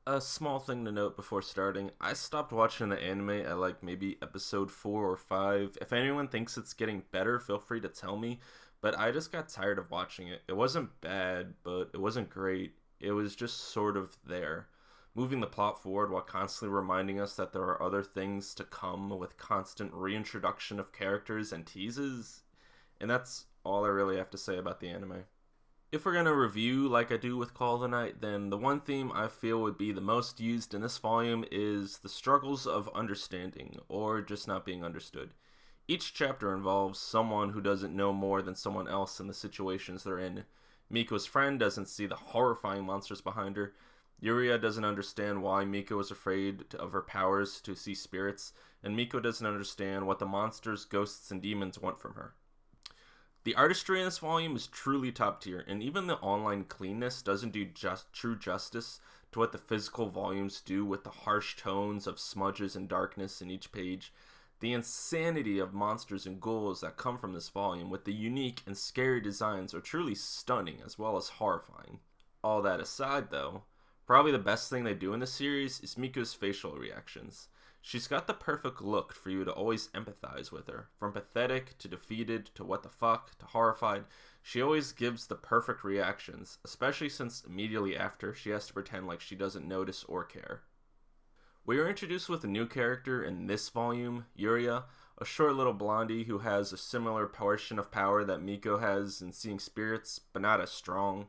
A small thing to note before starting, I stopped watching the anime at like maybe episode 4 or 5. If anyone thinks it's getting better, feel free to tell me, but I just got tired of watching it. It wasn't bad, but it wasn't great. It was just sort of there, moving the plot forward while constantly reminding us that there are other things to come with constant reintroduction of characters and teases. And that's all I really have to say about the anime. If we're going to review like I do with Call of the Night, then the one theme I feel would be the most used in this volume is the struggles of understanding, or just not being understood. Each chapter involves someone who doesn't know more than someone else in the situations they're in. Miko's friend doesn't see the horrifying monsters behind her. Yuria doesn't understand why Miko is afraid of her powers to see spirits, and Miko doesn't understand what the monsters, ghosts, and demons want from her. The artistry in this volume is truly top tier, and even the online cleanness doesn't do true justice to what the physical volumes do with the harsh tones of smudges and darkness in each page. The insanity of monsters and ghouls that come from this volume with the unique and scary designs are truly stunning as well as horrifying. All that aside though, probably the best thing they do in the series is Miko's facial reactions. She's got the perfect look for you to always empathize with her. From pathetic to defeated to what the fuck to horrified, she always gives the perfect reactions, especially since immediately after she has to pretend like she doesn't notice or care. We are introduced with a new character in this volume, Yuria, a short little blondie who has a similar portion of power that Miko has in seeing spirits, but not as strong.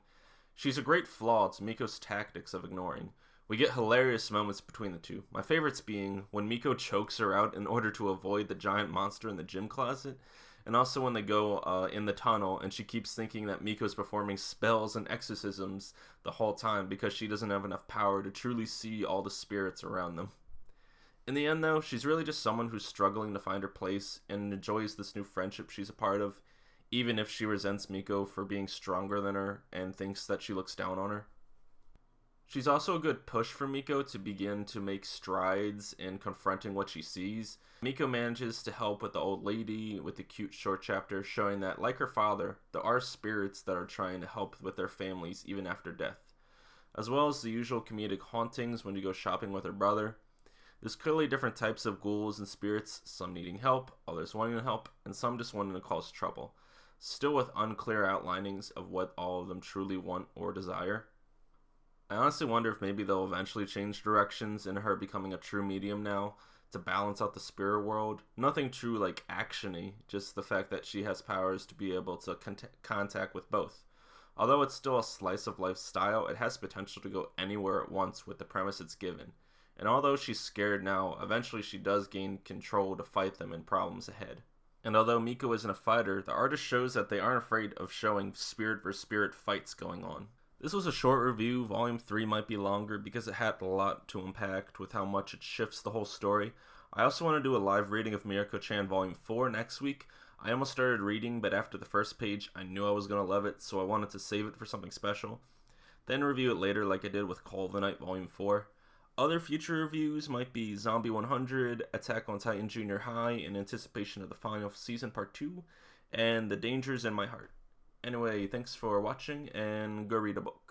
She's a great flaw to Miko's tactics of ignoring. We get hilarious moments between the two, my favorites being when Miko chokes her out in order to avoid the giant monster in the gym closet, and also when they go in the tunnel and she keeps thinking that Miko's performing spells and exorcisms the whole time because she doesn't have enough power to truly see all the spirits around them. In the end though, she's really just someone who's struggling to find her place and enjoys this new friendship she's a part of, even if she resents Miko for being stronger than her and thinks that she looks down on her. She's also a good push for Miko to begin to make strides in confronting what she sees. Miko manages to help with the old lady with the cute short chapter showing that, like her father, there are spirits that are trying to help with their families even after death. As well as the usual comedic hauntings when you go shopping with her brother. There's clearly different types of ghouls and spirits, some needing help, others wanting to help, and some just wanting to cause trouble. Still with unclear outlinings of what all of them truly want or desire. I honestly wonder if maybe they'll eventually change directions in her becoming a true medium now to balance out the spirit world. Nothing true like action-y, just the fact that she has powers to be able to contact with both. Although it's still a slice of life style, it has potential to go anywhere at once with the premise it's given. And although she's scared now, eventually she does gain control to fight them and problems ahead. And although Miko isn't a fighter, the artist shows that they aren't afraid of showing spirit versus spirit fights going on. This was a short review. Volume 3 might be longer because it had a lot to unpack with how much it shifts the whole story. I also want to do a live reading of Mieruko-Chan Volume 4 next week. I almost started reading, but after the first page, I knew I was going to love it, so I wanted to save it for something special. Then review it later like I did with Call of the Night Volume 4. Other future reviews might be Zombie 100, Attack on Titan Junior High in anticipation of the final season part 2, and The Dangers in My Heart. Anyway, thanks for watching, and go read a book.